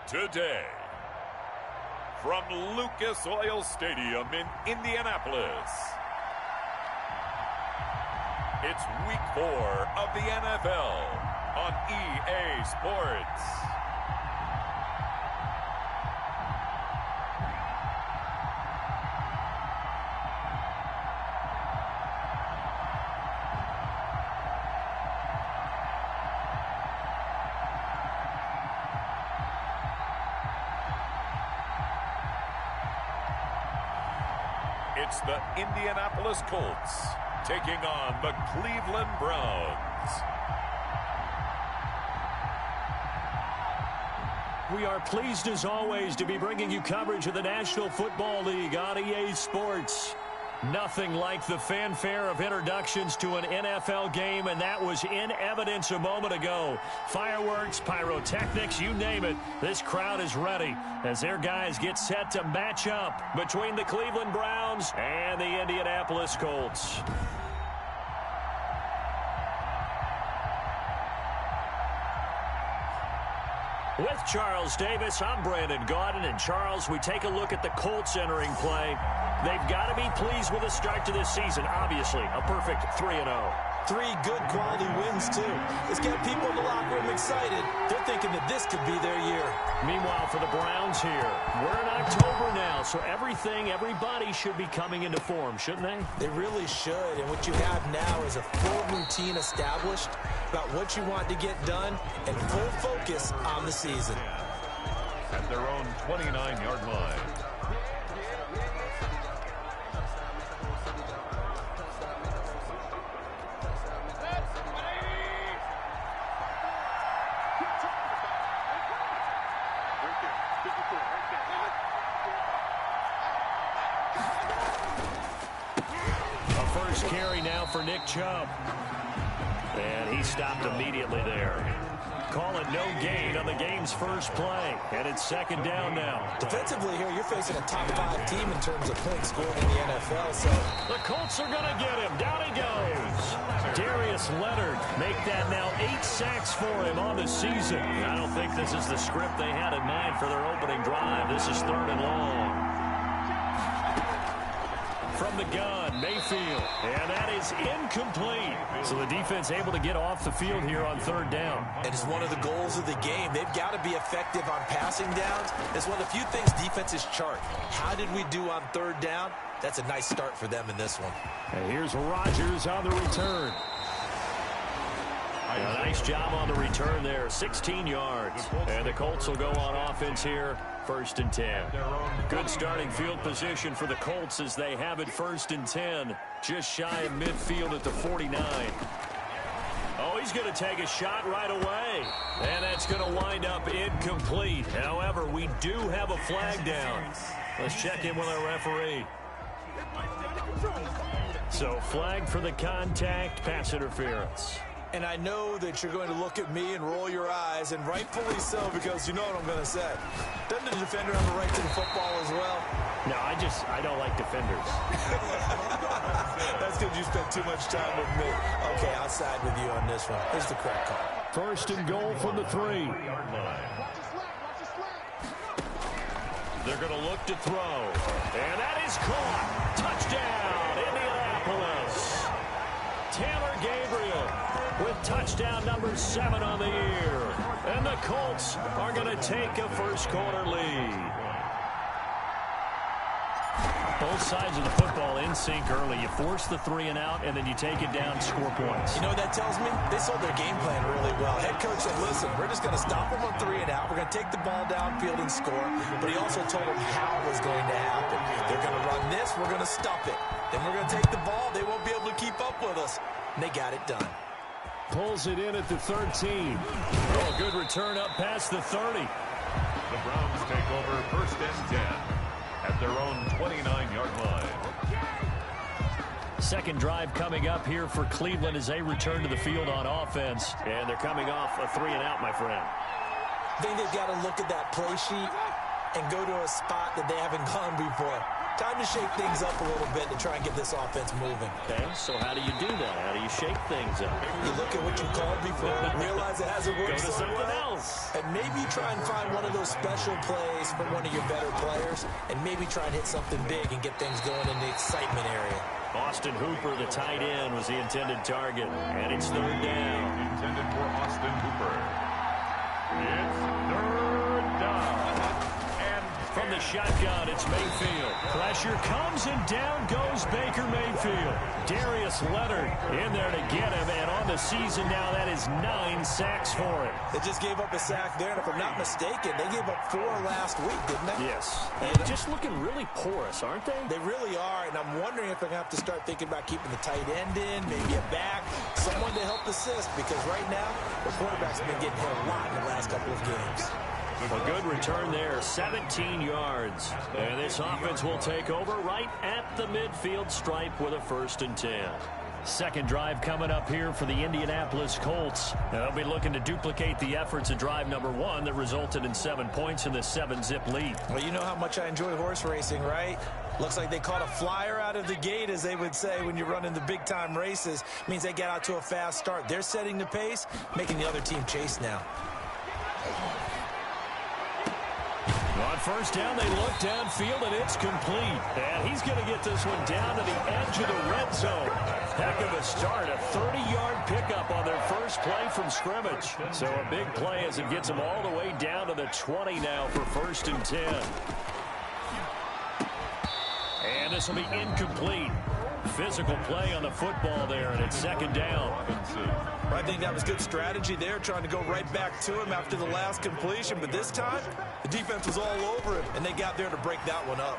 Today, from Lucas Oil Stadium in Indianapolis, it's Week 4 of the NFL on EA Sports. It's the Indianapolis Colts taking on the Cleveland Browns. We are pleased as always to be bringing you coverage of the National Football League on EA Sports. Nothing like the fanfare of introductions to an NFL game, and that was in evidence a moment ago. Fireworks, pyrotechnics, you name it. This crowd is ready as their guys get set to match up between the Cleveland Browns and the Indianapolis Colts. With Charles Davis, I'm Brandon Gaudin, and Charles, we take a look at the Colts entering play. They've got to be pleased with the start to this season. Obviously, a perfect 3-0. 3 good quality wins, too. It's got people in the locker room excited. They're thinking that this could be their year. Meanwhile, for the Browns here, we're in October now, so everybody should be coming into form, shouldn't they? They really should, and what you have now is a full routine established about what you want to get done and full focus on the season. At their own 29-yard line. Carry now for Nick Chubb. And he stopped immediately there. Call it no gain on the game's first play. And it's second down now. Defensively here, you're facing a top 5 team in terms of points scored in the NFL. So the Colts are going to get him. Down he goes. Darius Leonard make that now 8 sacks for him on the season. I don't think this is the script they had in mind for their opening drive. This is 3rd and long. From the gun, Mayfield, and that is incomplete. So the defense able to get off the field here on 3rd down. And it's one of the goals of the game. They've got to be effective on passing downs. It's one of the few things defenses chart. How did we do on 3rd down? That's a nice start for them in this one. And here's Rodgers on the return. A nice job on the return there, 16 yards. And the Colts will go on offense here, 1st and 10. Good starting field position for the Colts as they have it 1st and 10, just shy of midfield at the 49. Oh, he's going to take a shot right away. And that's going to wind up incomplete. However, we do have a flag down. Let's check in with our referee. So, flag for the contact, pass interference. And I know that you're going to look at me and roll your eyes, and rightfully so, because you know what I'm going to say. Doesn't the defender have a right to the football as well? No, I don't like defenders. That's because you spent too much time with me. Okay, I'll side with you on this one. Here's the correct call. 1st and goal from the 3. They're going to look to throw. And that is caught. Touchdown, Indianapolis. Taylor Gabriel with touchdown number 7 on the year. And the Colts are going to take a first-quarter lead. Both sides of the football in sync early. You force the 3 and out, and then you take it down, score points. You know what that tells me? They sold their game plan really well. Head coach said, listen, we're just going to stop them on 3 and out. We're going to take the ball downfield and score. But he also told them how it was going to happen. They're going to run this. We're going to stop it. Then we're going to take the ball. They won't be able to keep up with us. And they got it done. Pulls it in at the 13. Oh, good return up past the 30. The Browns take over 1st and 10 at their own 29-yard line. Second drive coming up here for Cleveland as they return to the field on offense. And they're coming off a 3 and out, my friend. I think they've got to look at that play sheet and go to a spot that they haven't gone before. Time to shake things up a little bit to try and get this offense moving. Okay, so how do you do that? How do you shake things up? You look at what you called before, realize it hasn't worked Go to so something well, else. and maybe try and find one of those special plays from one of your better players, and maybe try and hit something big and get things going in the excitement area. Austin Hooper, the tight end, was the intended target, and it's third down. Intended for Austin Hooper. It's third down. And From the shotgun, it's Mayfield. Pressure comes, and down goes Baker Mayfield. Darius Leonard in there to get him, and on the season now, that is 9 sacks for him. They just gave up a sack there, and if I'm not mistaken, they gave up 4 last week, didn't they? Yes. And just looking really porous, aren't they? They really are, and I'm wondering if they're going to have to start thinking about keeping the tight end in, maybe a back, someone to help assist, because right now, the quarterback's been getting hit a lot in the last couple of games. A good return there, 17 yards. And this offense will take over right at the midfield stripe with a 1st and 10. Second drive coming up here for the Indianapolis Colts. They'll be looking to duplicate the efforts of drive number 1 that resulted in 7 points in the 7-zip lead. Well, you know how much I enjoy horse racing, right? Looks like they caught a flyer out of the gate, as they would say when you're running the big-time races. Means they get out to a fast start. They're setting the pace, making the other team chase now. On first down, they look downfield, and it's complete. And he's going to get this one down to the edge of the red zone. Heck of a start, a 30-yard pickup on their first play from scrimmage. So a big play as it gets them all the way down to the 20 now for 1st and 10. And this will be incomplete. Physical play on the football there, and it's 2nd down. I think that was good strategy there, trying to go right back to him after the last completion. But this time, the defense was all over him, and they got there to break that one up.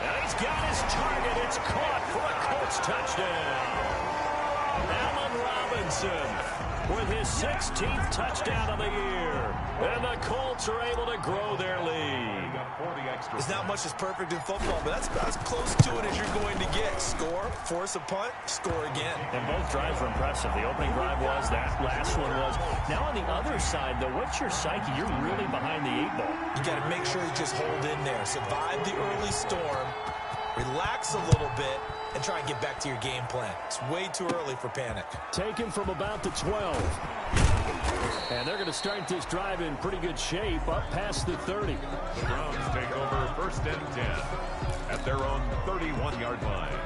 And he's got his target. It's caught for a Colts touchdown. Allen Robinson with his 16th touchdown of the year. And the Colts are able to grow their lead. There's not much that's perfect in football, but that's about as close to it as you're going to get. Score, force a punt, score again. And both drives were impressive. The opening drive was, that last one was. Now on the other side, though, what's your psyche? You're really behind the 8 ball. You got to make sure you just hold in there. Survive the early storm, relax a little bit, and try and get back to your game plan. It's way too early for panic. Taken from about the 12. And they're going to start this drive in pretty good shape, up past the 30. the Browns take over 1st and 10 at their own 31-yard line.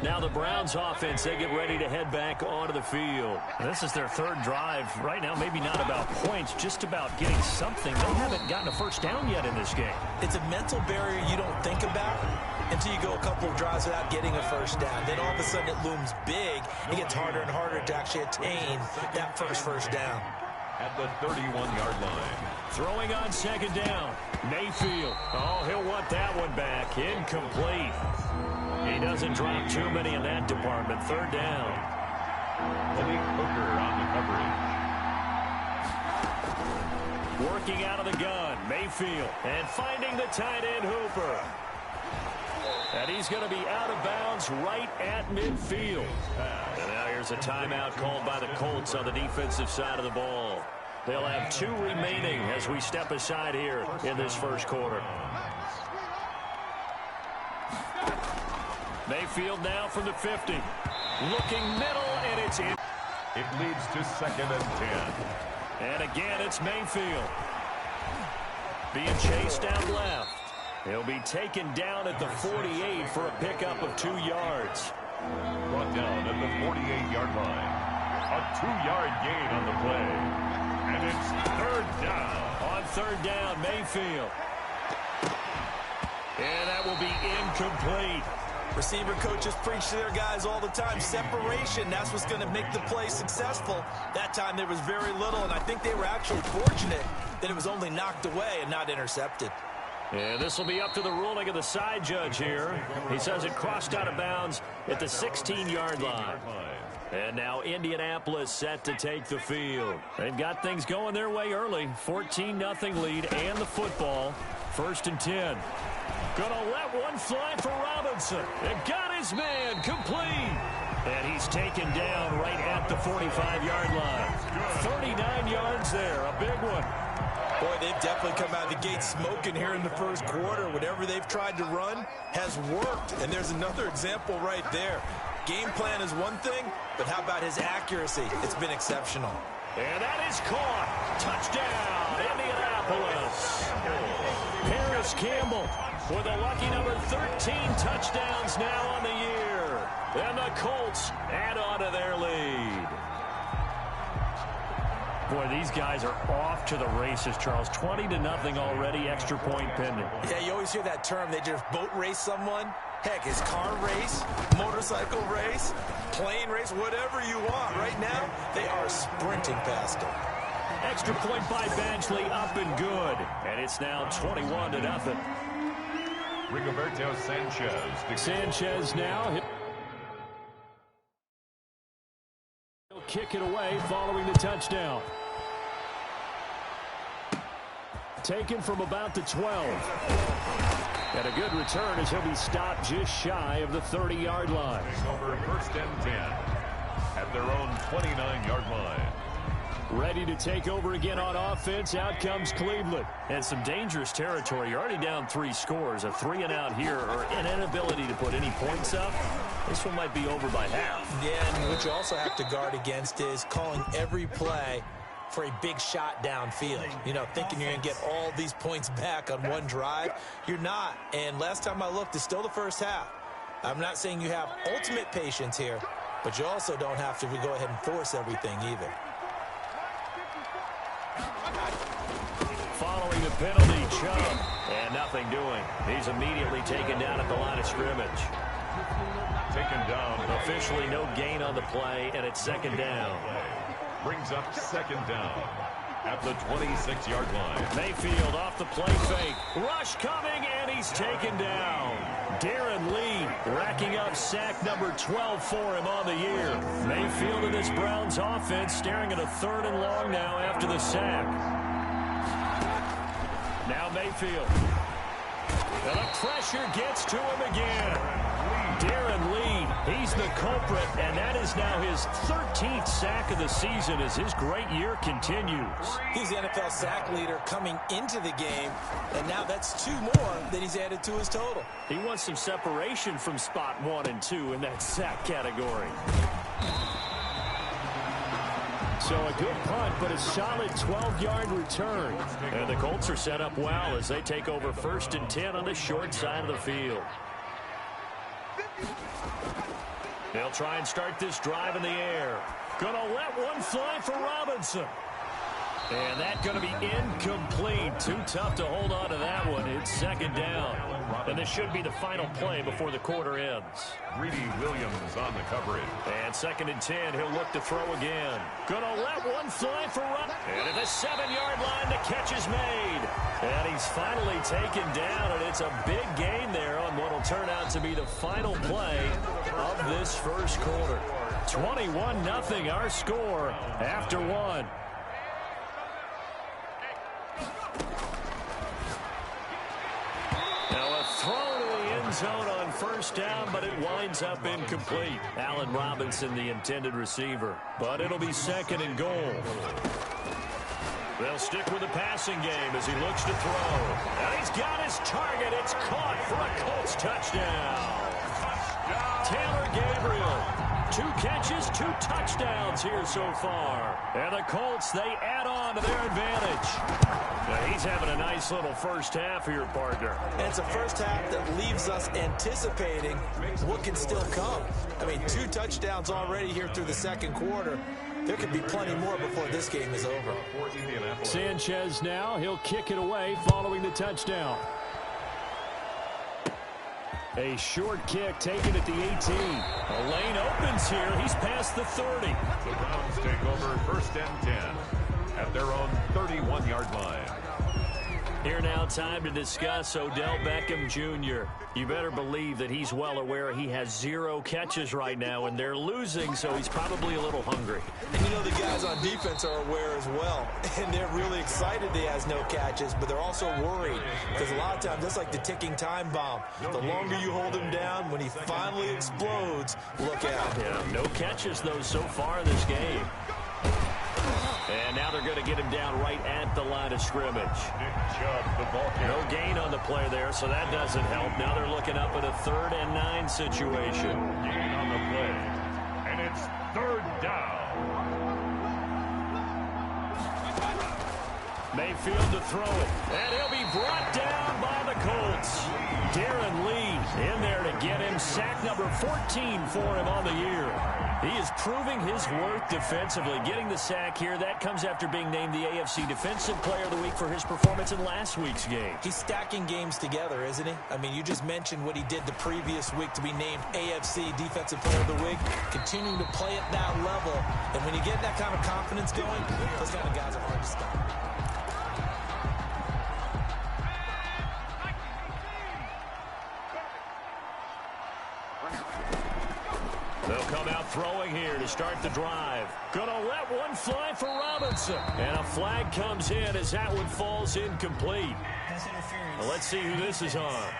Now the Browns offense, they get ready to head back onto the field. This is their 3rd drive. Right now, maybe not about points, just about getting something. They haven't gotten a 1st down yet in this game. It's a mental barrier you don't think about until you go a couple of drives without getting a 1st down. Then all of a sudden it looms big. It gets harder and harder to actually attain that first down. At the 31-yard line. Throwing on 2nd down. Mayfield. Oh, he'll want that one back. Incomplete. He doesn't drop too many in that department. 3rd down. Malik Hooker on the coverage. Working out of the gun. Mayfield. And finding the tight end Hooper. And he's going to be out of bounds right at midfield. And now here's a timeout called by the Colts on the defensive side of the ball. They'll have 2 remaining as we step aside here in this 1st quarter. Mayfield now from the 50. Looking middle, and it's in. It leads to 2nd and 10. And again, it's Mayfield. Being chased down left. He'll be taken down at the 48 for a pickup of 2 yards. Brought down at the 48-yard line. A 2-yard gain on the play. And it's 3rd down. On 3rd down, Mayfield. And that will be incomplete. Receiver coaches preach to their guys all the time. Separation, that's what's going to make the play successful. That time there was very little, and I think they were actually fortunate that it was only knocked away and not intercepted. And this will be up to the ruling of the side judge here. He says it crossed out of bounds at the 16-yard line. And now Indianapolis set to take the field. They've got things going their way early. 14-0 lead and the football. 1st and 10. Gonna let one fly for Robinson. And got his man complete. And he's taken down right at the 45-yard line. 39 yards there, a big one. Boy, they've definitely come out of the gate smoking here in the first quarter. Whatever they've tried to run has worked. And there's another example right there. Game plan is one thing, but how about his accuracy? It's been exceptional. And that is caught. Touchdown, Indianapolis. Paris Campbell with a lucky number 13 touchdowns now on the year. And the Colts add on to their lead. Boy, these guys are off to the races, Charles. 20-0 already, extra point pending. Yeah, you always hear that term. They just boat race someone. Heck, his car race, motorcycle race, plane race, whatever you want. Right now, they are sprinting past him. Extra point by Badgley, up and good. And it's now 21-0. Rigoberto Sanchez. Sanchez now. He'll kick it away following the touchdown. Taken from about the 12. And a good return as he'll be stopped just shy of the 30-yard line. Over first and 10 at their own 29-yard line. Ready to take over again on offense. Out comes Cleveland. And some dangerous territory. You're already down 3 scores. A 3-and-out here or an inability to put any points up. This one might be over by half. Yeah, and what you also have to guard against is calling every play for a big shot downfield. You know, thinking you're going to get all these points back on one drive. You're not. And last time I looked, it's still the first half. I'm not saying you have ultimate patience here, but you also don't have to go ahead and force everything either. Following the penalty, Chubb. And nothing doing. He's immediately taken down at the line of scrimmage. Taken down. Officially no gain on the play, and it's second down. Brings up second down at the 26-yard line. Mayfield off the play fake. Rush coming, and he's taken down. Darren Lee racking up sack number 12 for him on the year. Mayfield and this Browns offense staring at a 3rd and long now after the sack. Now Mayfield. And the pressure gets to him again. Darren Lee, he's the culprit, and that is now his 13th sack of the season as his great year continues. He's the NFL sack leader coming into the game, and now that's 2 more that he's added to his total. He wants some separation from spot 1 and 2 in that sack category. So a good punt, but a solid 12-yard return. And the Colts are set up well as they take over 1st and 10 on the short side of the field. They'll try and start this drive in the air. Gonna let one fly for Robinson. And that's going to be incomplete. Too tough to hold on to that one. It's second down. And this should be the final play before the quarter ends. Greedy Williams on the coverage. And 2nd and 10, he'll look to throw again. Gonna let one fly for Run. And at the 7-yard line, the catch is made. And he's finally taken down, and it's a big gain there on what will turn out to be the final play of this first quarter. 21-0 our score after 1. Now a throw to the end zone on first down, but it winds up incomplete. Allen Robinson, the intended receiver. But it'll be 2nd and goal. They'll stick with the passing game as he looks to throw. And he's got his target. It's caught for a Colts touchdown. Taylor Gabriel. 2 catches, 2 touchdowns here so far. And the Colts, they add on to their advantage. Now he's having a nice little first half here, partner. And it's a first half that leaves us anticipating what can still come. I mean, 2 touchdowns already here through the second quarter. There could be plenty more before this game is over. Sanchez now, he'll kick it away following the touchdown. A short kick taken at the 18. A lane opens here. He's past the 30. The Browns take over 1st and 10 at their own 31-yard line. Here now, time to discuss Odell Beckham Jr. You better believe that he's well aware he has 0 catches right now, and they're losing, so he's probably a little hungry. And you know the guys on defense are aware as well, and they're really excited he has no catches, but they're also worried because a lot of times that's like the ticking time bomb. The longer you hold him down, when he finally explodes, look out. Yeah, no catches, though, so far in this game. And now they're going to get him down right at the line of scrimmage. Nick Chubb, the ball carrier. No gain on the play there, so that doesn't help. Now they're looking up at a 3rd and 9 situation. Gain on the play. And it's 3rd down. Mayfield to throw it. And he'll be brought down by the Colts. Darren Lee in there to get him. Sack number 14 for him on the year. He is proving his worth defensively. Getting the sack here, that comes after being named the AFC Defensive Player of the Week for his performance in last week's game. He's stacking games together, isn't he? I mean, you just mentioned what he did the previous week to be named AFC Defensive Player of the Week. Continuing to play at that level. And when you get that kind of confidence going, those kind of guys are hard to stop. They'll come out throwing here to start the drive. Gonna let one fly for Robinson. And a flag comes in as that one falls incomplete. Well, let's see who this is on.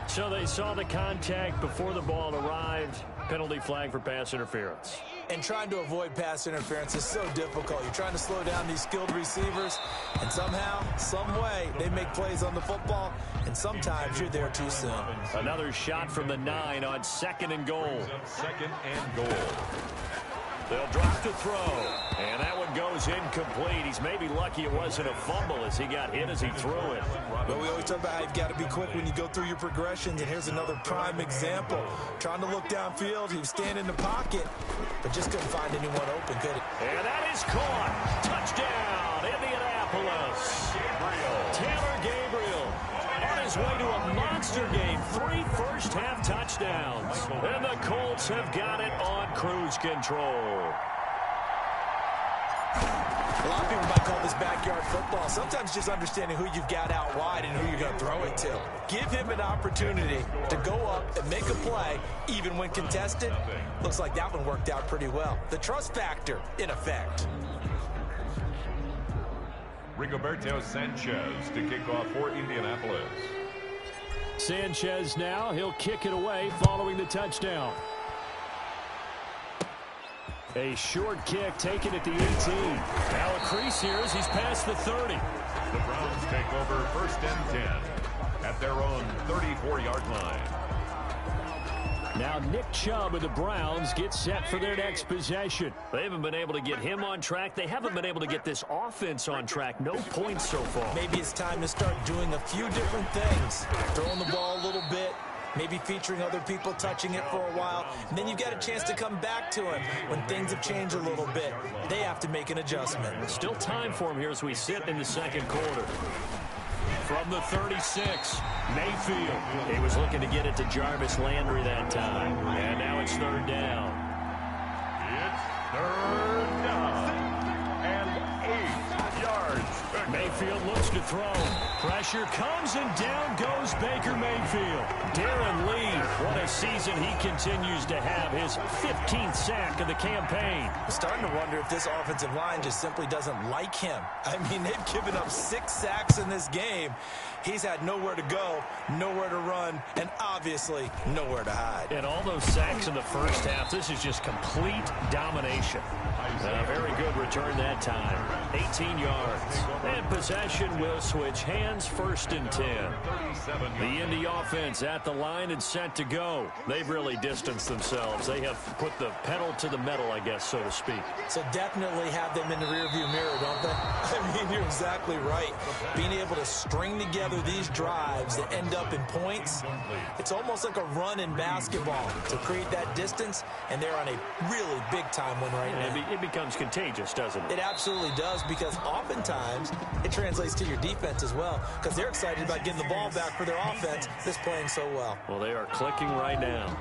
So they saw the contact before the ball arrived. Penalty flag for pass interference. And trying to avoid pass interference is so difficult. You're trying to slow down these skilled receivers, and somehow, some way, they make plays on the football, and sometimes you're there too soon. Another shot from the 9 on 2nd and goal. 2nd and goal. They'll drop to throw, and that one goes incomplete. He's maybe lucky it wasn't a fumble as he got hit as he threw it. But we always talk about how you've got to be quick when you go through your progressions, and here's another prime example. Trying to look downfield, he was standing in the pocket, but just couldn't find anyone open, could he? And that is caught. Touchdown, Indianapolis. Taylor Gabriel on his way to a monster game. 3 first-half touchdowns. And the Colts have got it on cruise control. A lot of people might call this backyard football. Sometimes just understanding who you've got out wide and who you're going to throw it to. Give him an opportunity to go up and make a play, even when contested. Looks like that one worked out pretty well. The trust factor, in effect. Rigoberto Sanchez to kick off for Indianapolis. Sanchez now, he'll kick it away following the touchdown. A short kick taken at the 18. Now a crease here as he's past the 30. The Browns take over 1st and 10 at their own 34-yard line. Now Nick Chubb of the Browns gets set for their next possession. They haven't been able to get him on track. They haven't been able to get this offense on track. No points so far. Maybe it's time to start doing a few different things. Throwing the ball a little bit. Maybe featuring other people touching it for a while. And then you've got a chance to come back to him when things have changed a little bit. They have to make an adjustment. Still time for him here as we sit in the 2nd quarter. From the 36, Mayfield. He was looking to get it to Jarvis Landry that time. And now it's 3rd down. It's 3rd down and 8 yards. Mayfield looks to throw. Pressure comes and down goes Baker Mayfield. Darren Lee, what a season he continues to have. His 15th sack of the campaign. I'm starting to wonder if this offensive line just simply doesn't like him. I mean, they've given up 6 sacks in this game. He's had nowhere to go, nowhere to run, and obviously nowhere to hide. And all those sacks in the first half, this is just complete domination. A very good return that time. 18 yards. And possession will switch hands, 1st and 10. The Indy offense at the line and set to go. They've really distanced themselves. They have put the pedal to the metal, I guess, so to speak. So definitely have them in the rearview mirror, don't they? I mean, you're exactly right. Being able to string together these drives that end up in points, it's almost like a run in basketball to create that distance, and they're on a really big-time one right now. It becomes contagious, doesn't it? It absolutely does, because oftentimes it translates to your defense as well, because they're excited about getting the ball back for their offense that's playing so well. Well, they are clicking right now.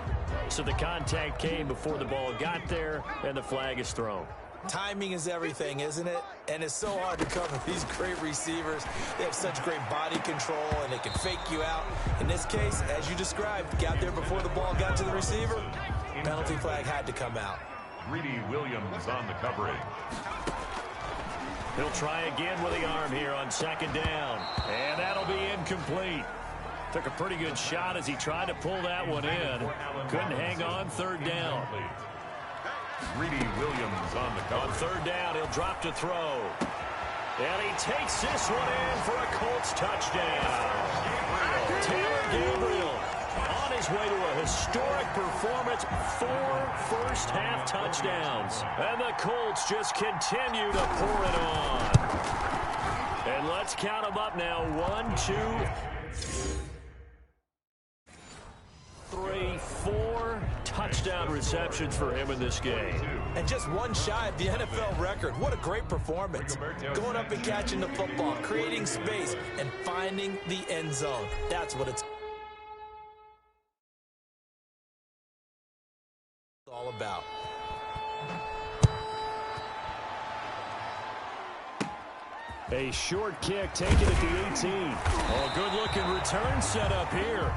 So the contact came before the ball got there, and the flag is thrown. Timing is everything, isn't it? And it's so hard to cover these great receivers. They have such great body control, and they can fake you out. In this case, as you described, got there before the ball got to the receiver. Penalty flag had to come out. Greedy Williams on the covering. He'll try again with the arm here on 2nd down. And that'll be incomplete. Took a pretty good shot as he tried to pull that one in. Couldn't hang on, 3rd down. Greedy Williams on the cover. On third down, he'll drop to throw. And he takes this one in for a Colts touchdown. Taylor Gabriel on his way to a historic performance, 4 first-half touchdowns. And the Colts just continue to pour it on. And let's count them up now. 1, 2, 3, 4 touchdown receptions for him in this game. And just one shy of the NFL record. What a great performance. Going up and catching the football, creating space, and finding the end zone. That's what it's all about. A short kick taken at the 18. Oh, good-looking return set up here.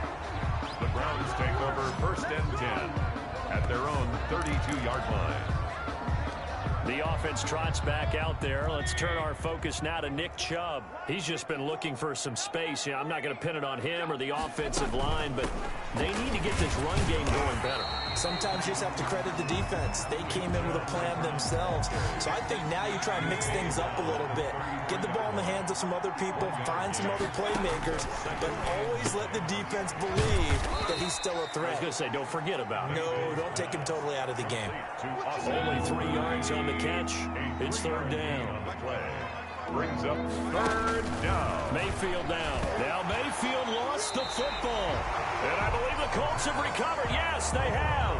The Browns take over 1st and 10 at their own 32-yard line. The offense trots back out there. Let's turn our focus now to Nick Chubb. He's just been looking for some space. I'm not going to pin it on him or the offensive line, but they need to get this run game going better. Sometimes you just have to credit the defense. They came in with a plan themselves. So I think now you try and mix things up a little bit. Get the ball in the hands of some other people, find some other playmakers, but always let the defense believe that he's still a threat. I was going to say, don't forget about it. No, don't take him totally out of the game. Only 3 yards on the catch. It's third down. Brings up 3rd down. Mayfield down. Now Mayfield lost the football. And I believe the Colts have recovered. Yes, they have.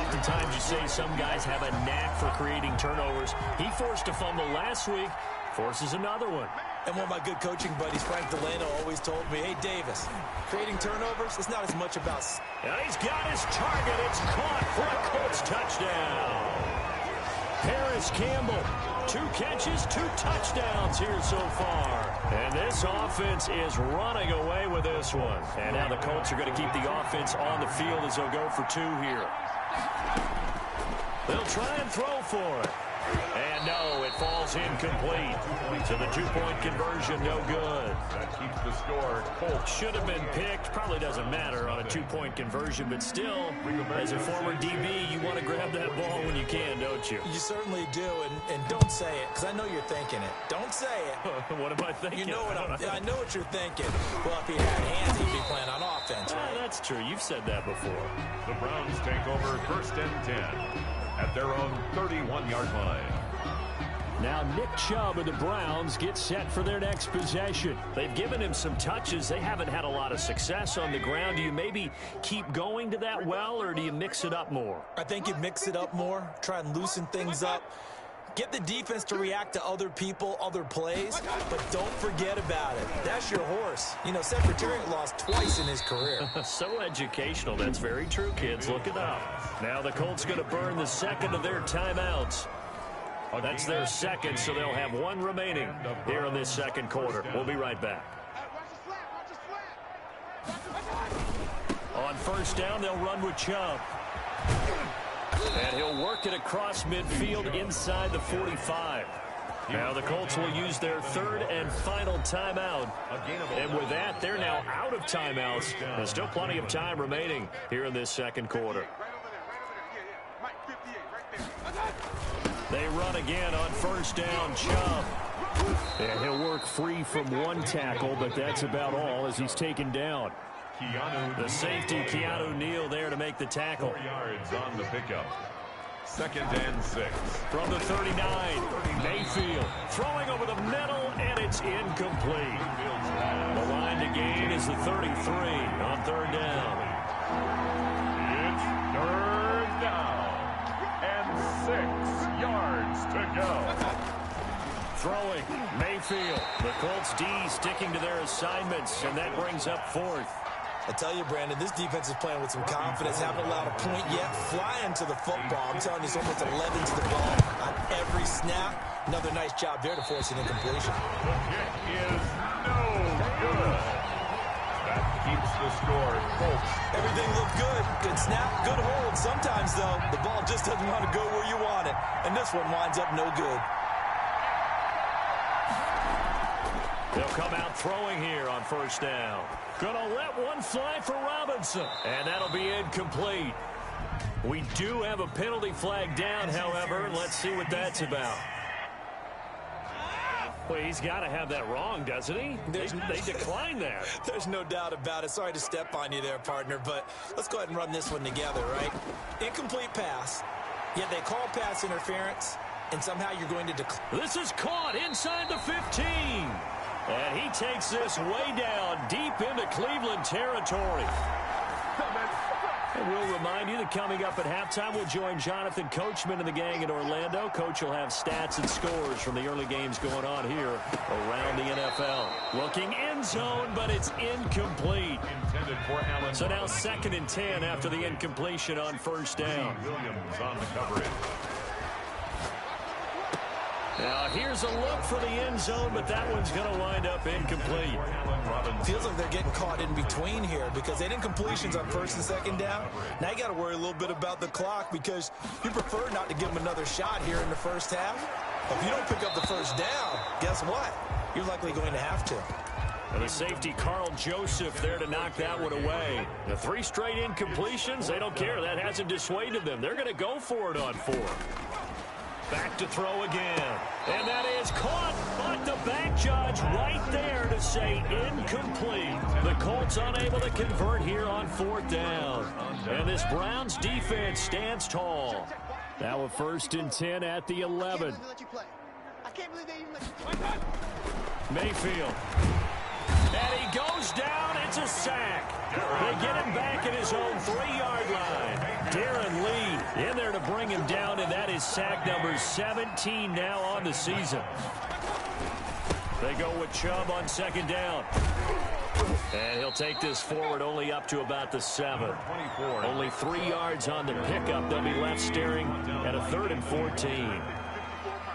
Oftentimes you say some guys have a knack for creating turnovers. He forced a fumble last week, forces another one. And one of my good coaching buddies, Frank Delano, always told me, hey, Davis, creating turnovers is not as much about... And he's got his target. It's caught for a Colts touchdown. Paris Campbell, 2 catches, 2 touchdowns here so far. And this offense is running away with this one. And now the Colts are going to keep the offense on the field as they'll go for 2 here. They'll try and throw for it. And no, it falls incomplete. So the 2-point conversion, no good. That keeps the score. Colts should have been picked. Probably doesn't matter on a 2-point conversion, but still, as a former DB, you want to grab that ball when you can, don't you? You certainly do, and don't say it, because I know you're thinking it. Don't say it. What am I thinking? You know what I know what you're thinking. Well, if he had hands, he'd be playing on offense, right? That's true. You've said that before. The Browns take over 1st and 10 at their own 31-yard line. Now Nick Chubb and the Browns get set for their next possession. They've given him some touches. They haven't had a lot of success on the ground. Do you maybe keep going to that well, or do you mix it up more? I think you mix it up more, try and loosen things up. Get the defense to react to other people, other plays, but don't forget about it. That's your horse. You know, Secretariat lost twice in his career. So educational. That's very true, kids. Look it up. Now the Colts going to burn the second of their timeouts. That's their second, so they'll have 1 remaining here in this second quarter. We'll be right back. On first down, they'll run with Chubb. And he'll work it across midfield inside the 45. Now the Colts will use their 3rd and final timeout. And with that, they're now out of timeouts. There's still plenty of time remaining here in this second quarter. They run again on first down, Chubb. And he'll work free from 1 tackle, but that's about all as he's taken down. The safety, Keanu Neal, there to make the tackle. 4 yards on the pickup. 2nd and 6. From the 39, Mayfield throwing over the middle, and it's incomplete. The line to gain is the 33 on 3rd down. It's 3rd down and 6 yards to go. Throwing, Mayfield. The Colts D sticking to their assignments, and that brings up 4th. I tell you, Brandon, this defense is playing with some confidence. Haven't allowed a point yet. Flying to the football. I'm telling you, it's almost 11 to the ball on every snap. Another nice job there to force an incompletion. The kick is no good. That keeps the score. Colts. Everything looked good. Good snap, good hold. Sometimes, though, the ball just doesn't want to go where you want it. And this one winds up no good. They'll come out throwing here on first down. Gonna let one fly for Robinson. And that'll be incomplete. We do have a penalty flag down, however, and let's see what that's about. Well, he's got to have that wrong, doesn't he? They declined that. There's no doubt about it. Sorry to step on you there, partner, but let's go ahead and run this one together, right? Incomplete pass. Yet they call pass interference, and somehow you're going to decline. This is caught inside the 15. And he takes this way down, deep into Cleveland territory. And we'll remind you that coming up at halftime, we'll join Jonathan Coachman and the gang in Orlando. Coach will have stats and scores from the early games going on here around the NFL. Looking end zone, but it's incomplete. So now 2nd and 10 after the incompletion on first down. Williams on the coverage. Now here's a look for the end zone, but that one's going to wind up incomplete. Feels like they're getting caught in between here because they had incompletions on 1st and 2nd down. Now you got to worry a little bit about the clock because you prefer not to give them another shot here in the first half. If you don't pick up the first down, guess what? You're likely going to have to. And the safety, Carl Joseph, there to knock that one away. The 3 straight incompletions, they don't care. That hasn't dissuaded them. They're going to go for it on 4. Back to throw again. And that is caught, but the back judge right there to say incomplete. The Colts unable to convert here on 4th down. And this Browns defense stands tall. Now a 1st and 10 at the 11. Mayfield. And he goes down. It's a sack. They get him back at his own 3-yard line. Darren Lee in there to bring him down, and that is sack number 17 now on the season. They go with Chubb on 2nd down. And he'll take this forward only up to about the 7. Only 3 yards on the pickup. They'll be left staring at a 3rd and 14.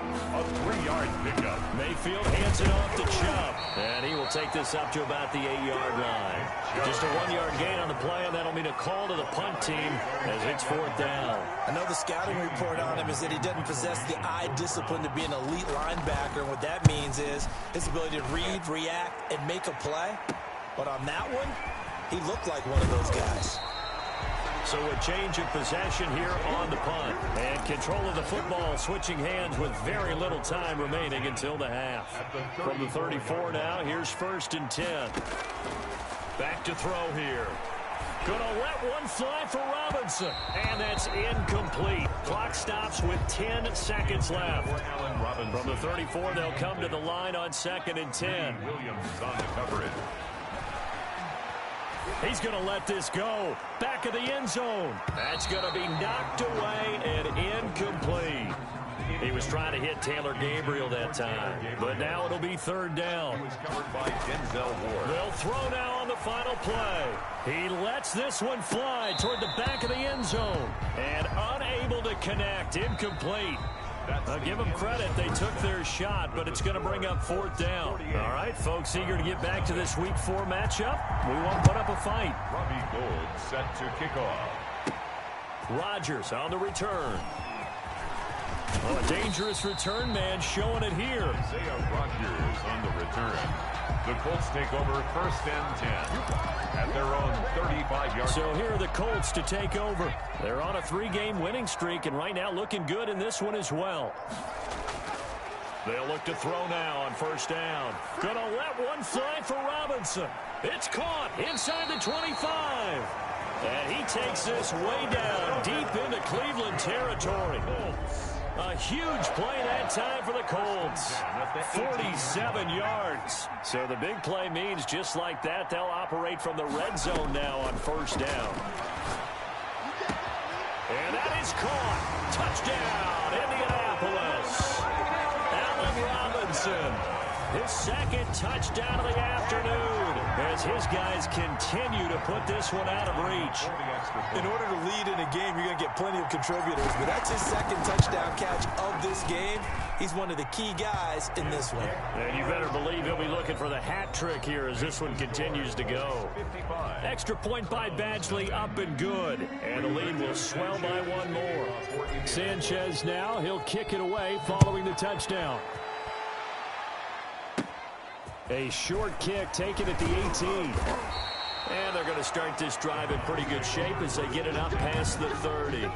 A 3-yard pickup. Mayfield hands it off to Chubb. And he will take this up to about the 8-yard line. Just a 1-yard gain on the play, and that'll mean a call to the punt team as it's 4th down. I know the scouting report on him is that he doesn't possess the eye discipline to be an elite linebacker. And what that means is his ability to read, react, and make a play. But on that one, he looked like one of those guys. So a change of possession here on the punt. And control of the football switching hands with very little time remaining until the half. From the 34 now, here's 1st and 10. Back to throw here. Gonna let one fly for Robinson. And that's incomplete. Clock stops with 10 seconds left. From the 34, they'll come to the line on 2nd and 10. Williams on the coverage. He's going to let this go. Back of the end zone. That's going to be knocked away and incomplete. He was trying to hit Taylor Gabriel that time. But now it'll be 3rd down. They'll throw now on the final play. He lets this one fly toward the back of the end zone. And unable to connect. Incomplete. I'll give them credit. They took their shot, but it's going to bring up 4th down. All right, folks, eager to get back to this Week 4 matchup. We won't put up a fight. Robbie Gould set to kick off. Rodgers on the return. Oh, a dangerous return man showing it here. Isaiah Rodgers on the return. The Colts take over 1st and 10 at their own 35-yard. So here are the Colts to take over. They're on a 3-game winning streak, and right now looking good in this one as well. They'll look to throw now on 1st down. Gonna let one fly for Robinson. It's caught inside the 25. And he takes this way down deep into Cleveland territory. A huge play that time for the Colts. 47 yards. So the big play means just like that, they'll operate from the red zone now on 1st down. And that is caught. Touchdown, Indianapolis. Allen Robinson. His 2nd touchdown of the afternoon as his guys continue to put this one out of reach. In order to lead in a game, you're going to get plenty of contributors, but that's his 2nd touchdown catch of this game. He's one of the key guys in this one. And you better believe he'll be looking for the hat trick here as this one continues to go. Extra point by Badgley, up and good. And the lead will swell by one more. Sanchez now, he'll kick it away following the touchdown. A short kick taken at the 18. And they're going to start this drive in pretty good shape as they get it up past the 30.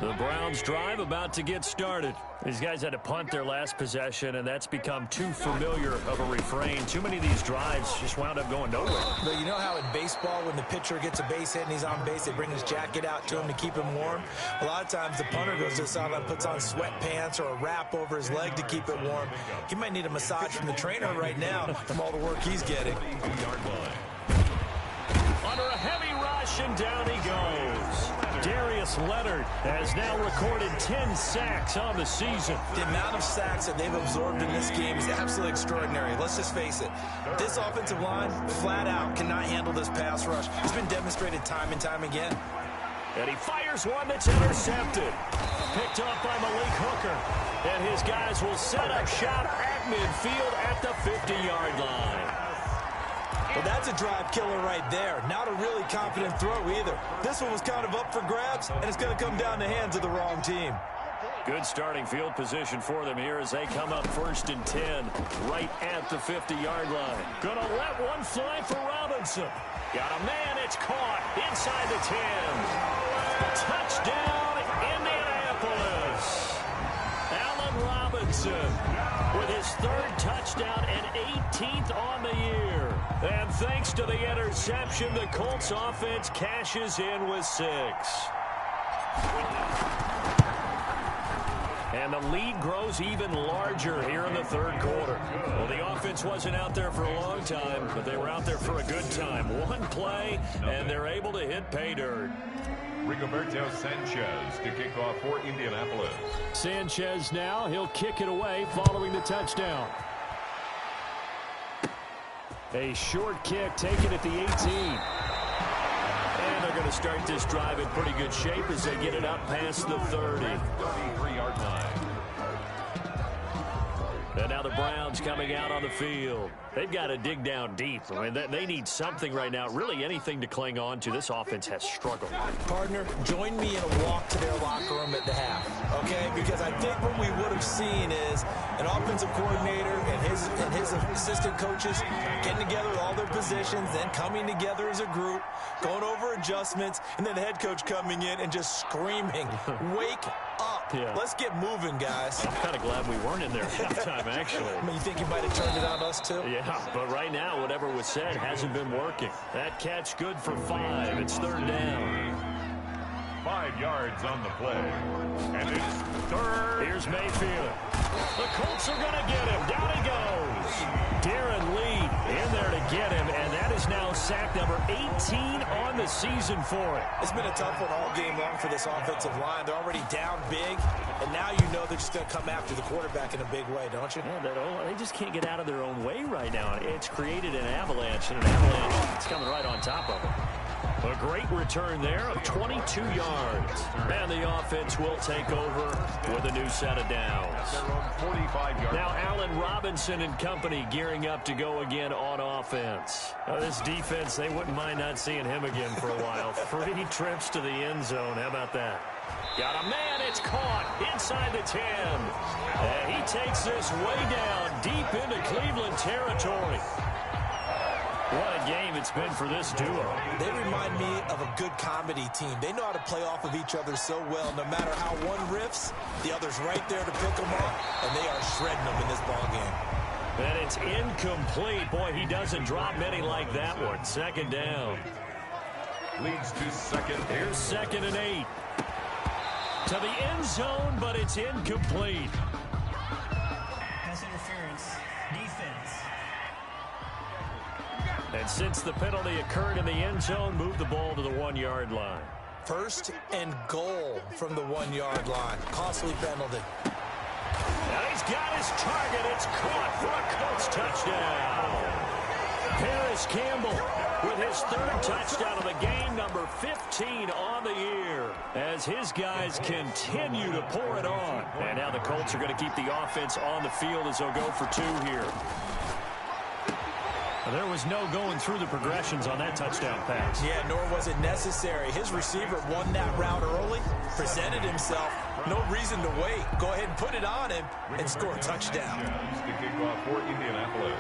The Browns drive about to get started. These guys had to punt their last possession, and that's become too familiar of a refrain. Too many of these drives just wound up going nowhere. But you know how in baseball, when the pitcher gets a base hit and he's on base, they bring his jacket out to him to keep him warm? A lot of times the punter goes to the sideline, puts on sweatpants or a wrap over his leg to keep it warm. He might need a massage from the trainer right now from all the work he's getting. Under a heavy rush, and down he goes. Darius Leonard has now recorded 10 sacks on the season. The amount of sacks that they've absorbed in this game is absolutely extraordinary. Let's just face it. This offensive line, flat out, cannot handle this pass rush. It's been demonstrated time and time again. And he fires one that's intercepted. Picked off by Malik Hooker. And his guys will set up shop at midfield at the 50-yard line. Well, that's a drive killer right there. Not a really confident throw either. This one was kind of up for grabs, and it's going to come down the hands of the wrong team. Good starting field position for them here as they come up 1st and 10 right at the 50-yard line. Going to let one fly for Robinson. Got a man, it's caught inside the 10. Touchdown, Indianapolis. Allen Robinson with his 3rd touchdown and 18th on the year. And thanks to the interception, the Colts offense cashes in with 6. And the lead grows even larger here in the 3rd quarter. Well, the offense wasn't out there for a long time, but they were out there for a good time. One play, and they're able to hit pay dirt. Rigoberto Sanchez to kick off for Indianapolis. Sanchez now, he'll kick it away following the touchdown. A short kick taken at the 18. And they're going to start this drive in pretty good shape as they get it up past the 30. 33-yard line. And now the Browns coming out on the field. They've got to dig down deep. I mean, they need something right now, really anything to cling on to. This offense has struggled. Partner, join me in a walk to their locker room at the half, okay? Because I think what we would have seen is an offensive coordinator and his assistant coaches getting together with all their positions, then coming together as a group, going over adjustments, and then the head coach coming in and just screaming, wake up. Yeah. Let's get moving, guys. I'm kind of glad we weren't in there at halftime, actually. I mean, you think you might have turned it on us, too? Yeah, but right now, whatever was said hasn't been working. That catch good for 5. It's 3rd down. 5 yards on the play. And it's 3rd. Here's Mayfield. The Colts are going to get him. Down he goes. Darren Lee in there to get him, and that is now sack number 18 on the season for it. It's been a tough one all game long for this offensive line. They're already down big, and now you know they're just going to come after the quarterback in a big way, don't you? Yeah, they just can't get out of their own way right now. It's created an avalanche, and an avalanche is coming right on top of them. A great return there of 22 yards. And the offense will take over with a new set of downs. Now Allen Robinson and company gearing up to go again on offense. Now this defense, they wouldn't mind not seeing him again for a while. 3 trips to the end zone. How about that? Got a man, it's caught inside the 10. And he takes this way down deep into Cleveland territory. What a game it's been for this duo. They remind me of a good comedy team. They know how to play off of each other so well. No matter how one riffs, the other's right there to pick them up, and they are shredding them in this ballgame. And it's incomplete. Boy, he doesn't drop many like that one. 2nd down. Leads to 2nd. Here's 2nd and 8. To the end zone, but it's incomplete. Pass interference. Defense. And since the penalty occurred in the end zone, move the ball to the 1-yard line. 1st and goal from the 1-yard line. Costly penalty. Now he's got his target. It's caught for a Colts touchdown. Paris Campbell with his 3rd touchdown of the game, number 15 on the year, as his guys continue to pour it on. And now the Colts are going to keep the offense on the field as they'll go for 2 here. There was no going through the progressions on that touchdown pass. Yeah, nor was it necessary. His receiver won that route early, presented himself. No reason to wait. Go ahead and put it on him and score a touchdown. The kickoff for Indianapolis.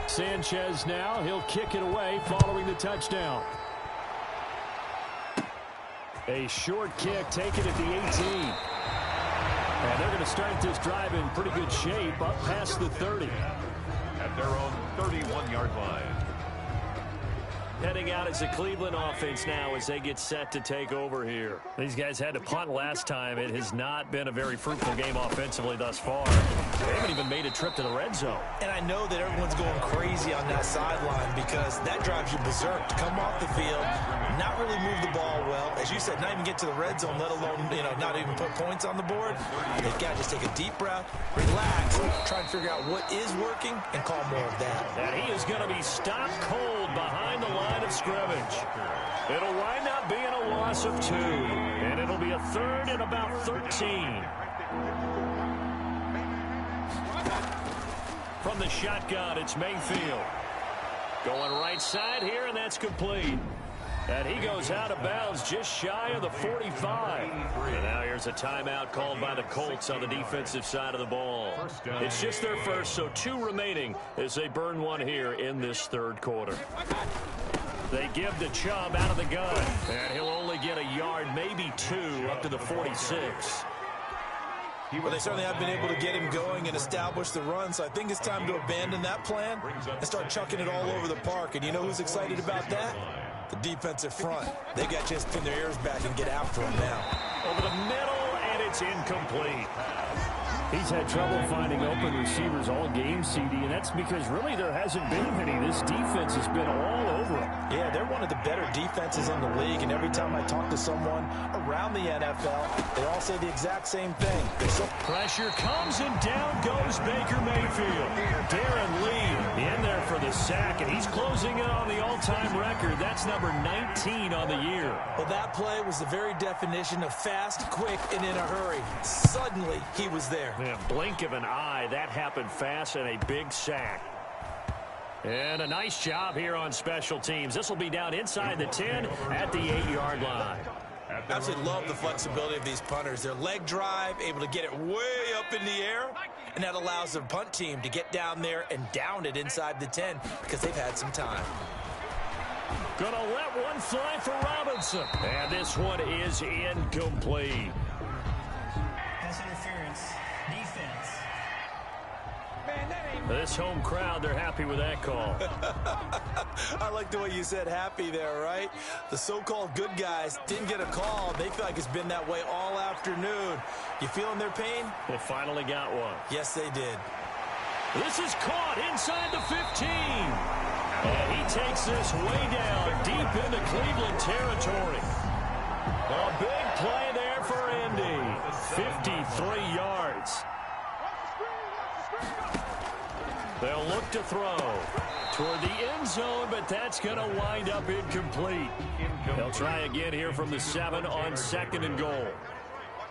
Sanchez now. He'll kick it away following the touchdown. A short kick taken at the 18. And they're going to start this drive in pretty good shape up past the 30. At their own 31-yard line. Heading out as a Cleveland offense now as they get set to take over here. These guys had to punt last time. It has not been a very fruitful game offensively thus far. They haven't even made a trip to the red zone. And I know that everyone's going crazy on that sideline because that drives you berserk to come off the field, not really move the ball well. As you said, not even get to the red zone, let alone, not even put points on the board. They've got to just take a deep breath, relax, try and figure out what is working, and call more of that. And he is going to be stopped cold behind the line of scrimmage. It'll wind up being a loss of 2, and it'll be a third and about 13. From the shotgun, it's Mayfield. Going right side here, and that's complete. And he goes out of bounds just shy of the 45. And now here's a timeout called by the Colts on the defensive side of the ball. It's just their first, so 2 remaining as they burn 1 here in this third quarter. They give the Chubb out of the gun, and he'll only get a yard, maybe 2, up to the 46. Well, they certainly have been able to get him going and establish the run, so I think it's time to abandon that plan and start chucking it all over the park. And you know who's excited about that? The defensive front. They got a chance to pin their ears back and get after him now. Over the middle, and it's incomplete. He's had trouble finding open receivers all game, CD, and that's because really there hasn't been many. This defense has been all over him. Yeah, they're one of the better defenses in the league, and every time I talk to someone around the NFL, they all say the exact same thing. Pressure comes, and down goes Baker Mayfield. Darren Lee in there for the sack, and he's closing in on the all-time record. That's number 19 on the year. Well, that play was the very definition of fast, quick, and in a hurry. Suddenly, he was there. Man, blink of an eye, that happened fast, and a big sack. And a nice job here on special teams. This will be down inside the 10 at the 8-yard line. I absolutely love the flexibility of these punters. Their leg drive, able to get it way up in the air, and that allows the punt team to get down there and down it inside the 10 because they've had some time. Gonna let one fly for Robinson. And this one is incomplete. Pass interference. Defense. This home crowd, they're happy with that call. I like the way you said happy there, right? The so-called good guys didn't get a call. They feel like it's been that way all afternoon. You feeling their pain? They finally got one. Yes, they did. This is caught inside the 15. And he takes this way down deep into Cleveland territory. A big play there for Indy. 53 yards. They'll look to throw toward the end zone, but that's going to wind up incomplete. They'll try again here from the 7 on 2nd and goal.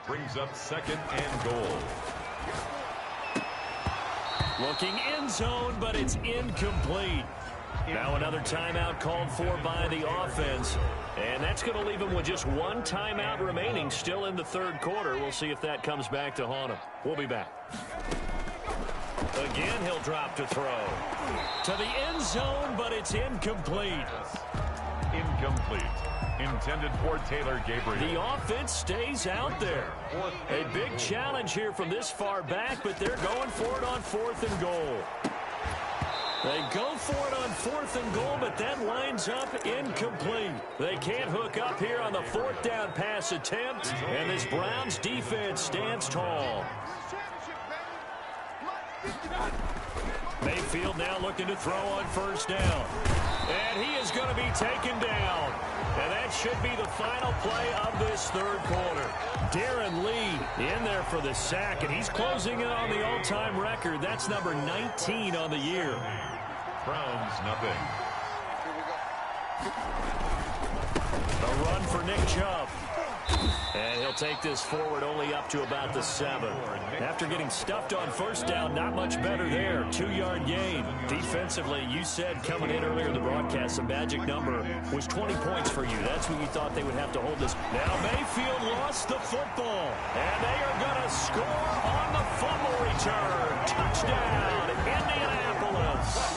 Brings up 2nd and goal. Looking end zone, but it's incomplete. Now another timeout called for by the offense. And that's going to leave him with just 1 timeout remaining still in the third quarter. We'll see if that comes back to haunt him. We'll be back. Again, he'll drop to throw. To the end zone, but it's incomplete. Incomplete. Intended for Taylor Gabriel. The offense stays out there. A big challenge here from this far back, but they're going for it on 4th and goal. They go for it on 4th and goal, but that lines up incomplete. They can't hook up here on the 4th down pass attempt, and this Browns defense stands tall. Mayfield now looking to throw on 1st down. And he is going to be taken down. And that should be the final play of this third quarter. Darren Lee in there for the sack, and he's closing in on the all-time record. That's number 19 on the year. Browns, nothing. A run for Nick Chubb. And he'll take this forward only up to about the 7. After getting stuffed on first down, not much better there. 2-yard gain. Defensively, you said coming in earlier in the broadcast, the magic number was 20 points for you. That's what you thought they would have to hold this. Now Mayfield lost the football. And they are going to score on the fumble return. Touchdown, Indianapolis.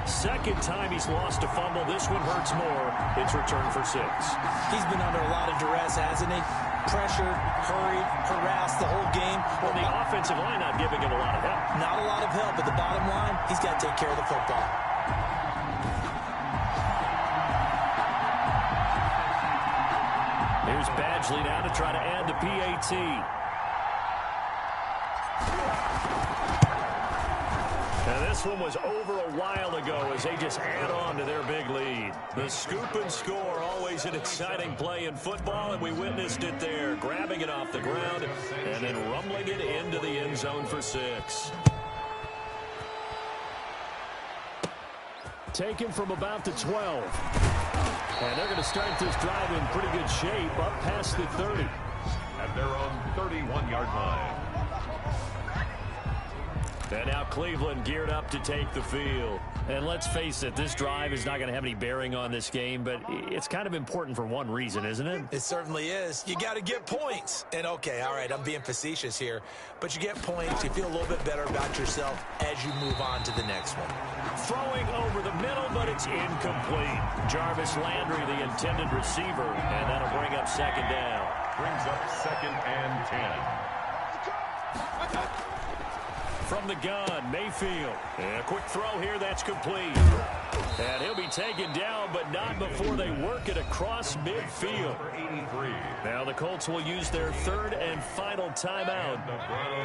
Second time he's lost a fumble. This one hurts more. It's returned for 6. He's been under a lot of duress, hasn't he? Pressured, hurried, harassed the whole game. Well, the offensive line not giving him a lot of help. Not a lot of help, but the bottom line, he's got to take care of the football. Here's Badgley now to try to add the PAT. And this one was over a while ago as they just add on to their big lead. The scoop and score, always an exciting play in football, and we witnessed it there, grabbing it off the ground and then rumbling it into the end zone for 6. Taken from about the 12. And they're going to start this drive in pretty good shape, up past the 30. At their own 31-yard line. And now Cleveland geared up to take the field. And let's face it, this drive is not going to have any bearing on this game, but it's kind of important for one reason, isn't it? It certainly is. You got to get points. And, okay, all right, I'm being facetious here, but you get points, you feel a little bit better about yourself as you move on to the next one. Throwing over the middle, but it's incomplete. Jarvis Landry, the intended receiver, and that'll bring up second down. Brings up 2nd and 10. From the gun, Mayfield. And a quick throw here, that's complete. And he'll be taken down, but not before they work it across midfield. Now the Colts will use their 3rd and final timeout.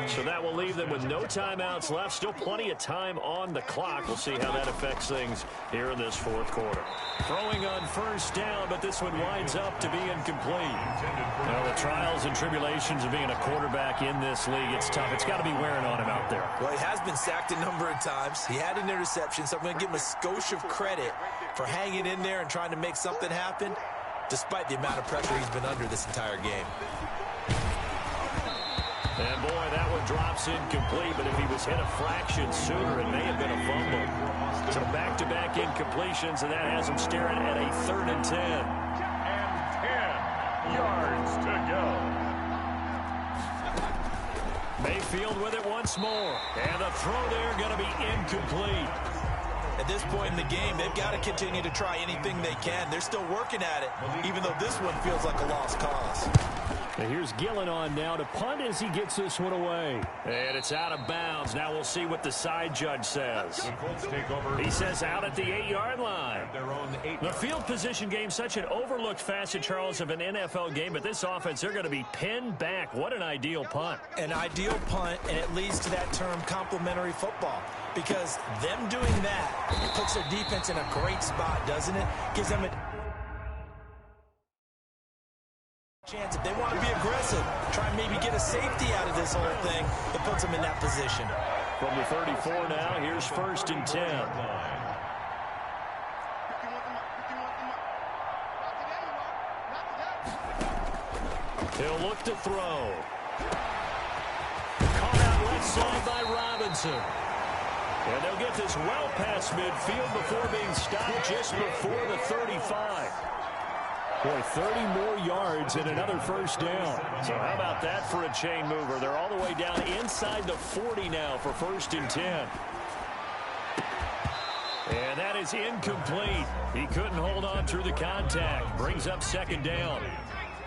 So that will leave them with no timeouts left. Still plenty of time on the clock. We'll see how that affects things here in this 4th quarter. Throwing on first down, but this one winds up to be incomplete. Now the trials and tribulations of being a quarterback in this league, it's tough. It's got to be wearing on him out there. Well, he has been sacked a number of times. He had an interception, so I'm going to give him a skosh of credit for hanging in there and trying to make something happen, despite the amount of pressure he's been under this entire game. And, boy, that one drops incomplete, but if he was hit a fraction sooner, it may have been a fumble. So back-to-back incompletions, and that has him staring at a 3rd and 10. And 10 yards to go. Mayfield with it once more. And the throw there going to be incomplete. At this point in the game, they've got to continue to try anything they can. They're still working at it, even though this one feels like a lost cause. And here's Gillen on now to punt as he gets this one away. And it's out of bounds. Now we'll see what the side judge says. He says out at the 8-yard line. The field position game, such an overlooked facet, Charles, of an NFL game, but this offense, they're going to be pinned back. What an ideal punt. An ideal punt, and it leads to that term complementary football. Because them doing that puts their defense in a great spot, doesn't it? Gives them a chance. If they want to be aggressive, try and maybe get a safety out of this whole thing, it puts them in that position. From the 34 now, here's 1st and 10. He'll look to throw. Caught out left side by Robinson. And they'll get this well past midfield before being stopped just before the 35. Boy, 30 more yards and another first down. So how about that for a chain mover? They're all the way down inside the 40 now for 1st and 10. And that is incomplete. He couldn't hold on through the contact. Brings up 2nd down.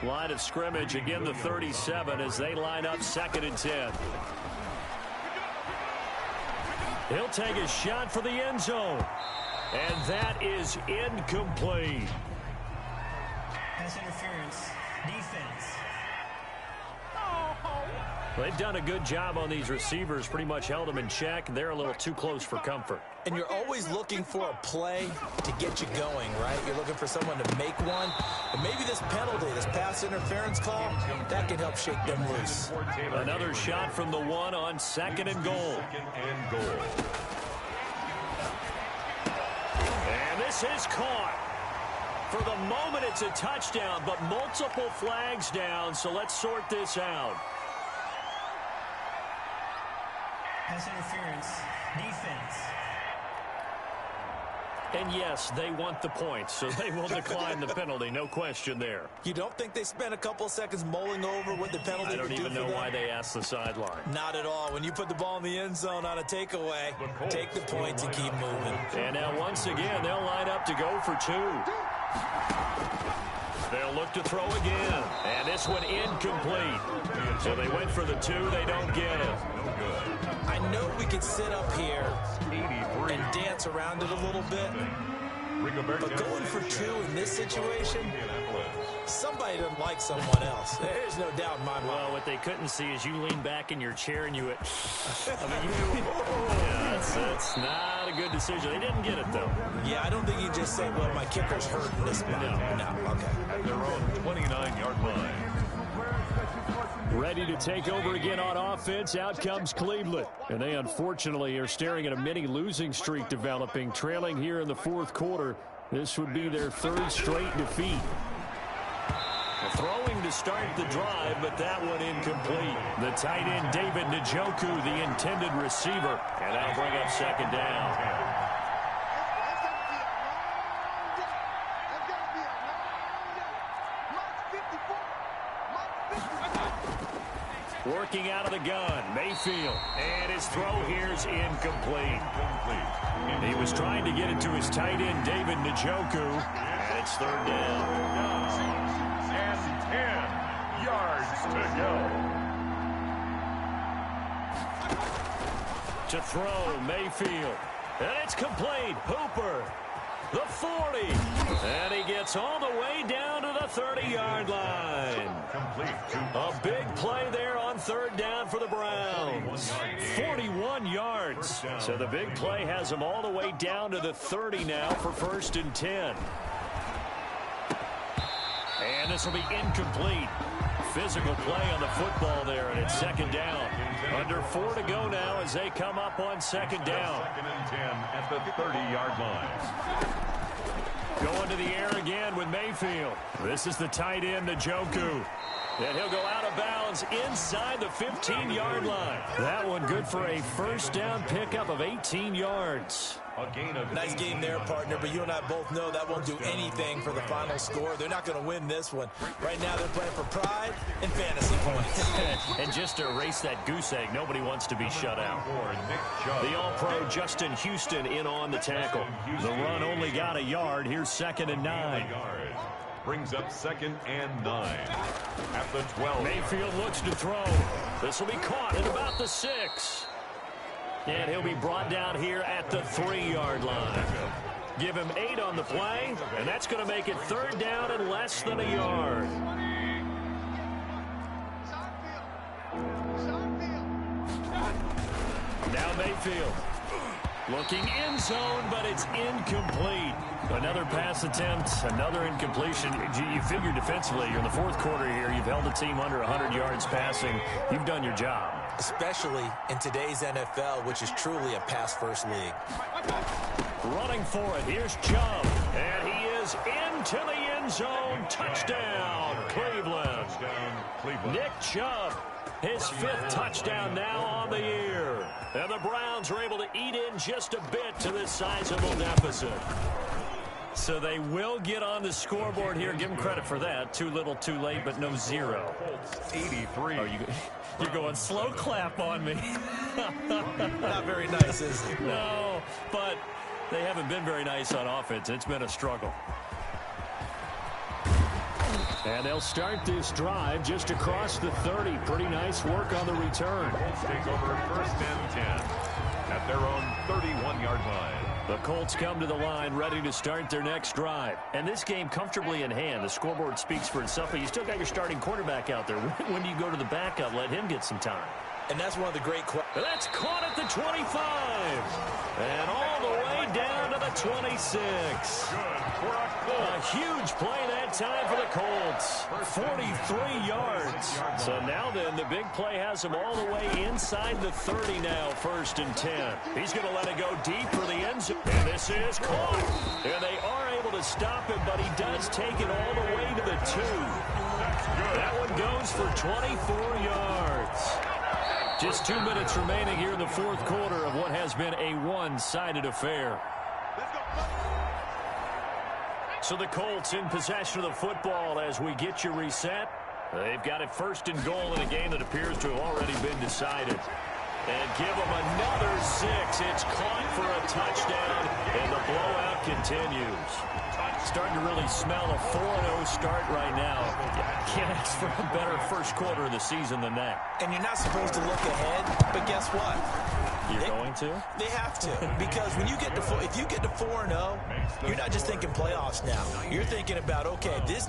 Line of scrimmage, again the 37 as they line up 2nd and 10. He'll take a shot for the end zone. And that is incomplete. Pass interference. Defense. They've done a good job on these receivers, pretty much held them in check. They're a little too close for comfort. And you're always looking for a play to get you going, right? You're looking for someone to make one. But maybe this penalty, this pass interference call, that can help shake them loose. Another shot from the 1 on 2nd and goal. And this is caught. For the moment, it's a touchdown, but multiple flags down, so let's sort this out. Pass interference. Defense. And yes, they want the points, so they will decline the penalty. No question there. You don't think they spent a couple seconds mulling over what the penalty I don't even know why they asked the sideline. Not at all. When you put the ball in the end zone on a takeaway, take the points and keep moving. And now once again, they'll line up to go for two. They'll look to throw again. And this one incomplete. So they went for the two. They don't get it. I know we could sit up here and dance around it a little bit, but going for two in this situation, somebody doesn't like someone else. There's no doubt in my mind. Well, what they couldn't see is you lean back in your chair and you went, yeah, that's not a good decision. They didn't get it, though. Yeah, I don't think you just say, well, my kicker's hurt in this spot. No, okay. At their own 29-yard line. Ready to take over again on offense. Out comes Cleveland. And they unfortunately are staring at a mini losing streak developing, trailing here in the fourth quarter. This would be their third straight defeat. Throwing to start the drive, but that one incomplete. The tight end, David Njoku, the intended receiver. And that'll bring up second down. Working out of the gun, Mayfield. And his throw here is incomplete. He was trying to get it to his tight end, David Njoku. And it's third down. And 10 yards to go. To throw, Mayfield. And it's complete. Hooper. The 40. And he gets all the way down to the 30-yard line. A big play there on third down for the Browns. 41 yards. So the big play has them all the way down to the 30 now for first and 10. And this will be incomplete. Physical play on the football there, and it's second down. Under 4 to go now as they come up on second down. Second and 10 at the 30-yard line. Going to the air again with Mayfield. This is the tight end, Njoku. And he'll go out of bounds inside the 15-yard line. That one good for a first down pickup of 18 yards. Nice game there, partner, but you and I both know that won't do anything for the final score. They're not going to win this one. Right now they're playing for pride and fantasy points. And just to erase that goose egg, nobody wants to be shut out. The All-Pro Justin Houston in on the tackle. The run only got a yard. Here's second and 9. Brings up second and 9 at the 12. Mayfield looks to throw. This will be caught at about the 6. And he'll be brought down here at the 3-yard line. Give him 8 on the play, and that's going to make it third down and less than a yard. Now Mayfield. Looking end zone, but it's incomplete. Another pass attempt, another incompletion. You figure defensively, you're in the fourth quarter here. You've held a team under 100 yards passing. You've done your job. Especially in today's NFL, which is truly a pass-first league. Running for it. Here's Chubb. And he is into the end zone. Touchdown, Cleveland. Nick Chubb. His 5th touchdown now on the year. And the Browns are able to eat in just a bit to this sizable deficit. So they will get on the scoreboard here. Give them credit for that. Too little, too late, but no 0. 83. Oh, you're going slow clap on me. Not very nice, is it? No, but they haven't been very nice on offense. It's been a struggle. And they'll start this drive just across the 30. Pretty nice work on the return. Colts take over first and 10 at their own 31-yard line. The Colts come to the line ready to start their next drive. And this game comfortably in hand. The scoreboard speaks for itself, but you still got your starting quarterback out there. When do you go to the backup? Let him get some time. And that's one of the great questions. That's caught at the 25. And all the way down to the 26. A huge play that time for the Colts. 43 yards. So now then, the big play has him all the way inside the 30 now, 1st and 10. He's going to let it go deep for the end zone. And this is caught. And they are able to stop him, but he does take it all the way to the 2. That one goes for 24 yards. Just 2 minutes remaining here in the 4th quarter of what has been a one-sided affair. So the Colts in possession of the football as we get you reset. They've got it 1st and goal in a game that appears to have already been decided. And give them another 6. It's caught for a touchdown, and the blowout continues. Starting to really smell a 4-0 start right now. Can't ask for a better 1st quarter of the season than that. And you're not supposed to look ahead, but guess what? You're going to? They have to, because when you get to if you get to 4-0, you're not just thinking playoffs now. You're thinking about, okay, this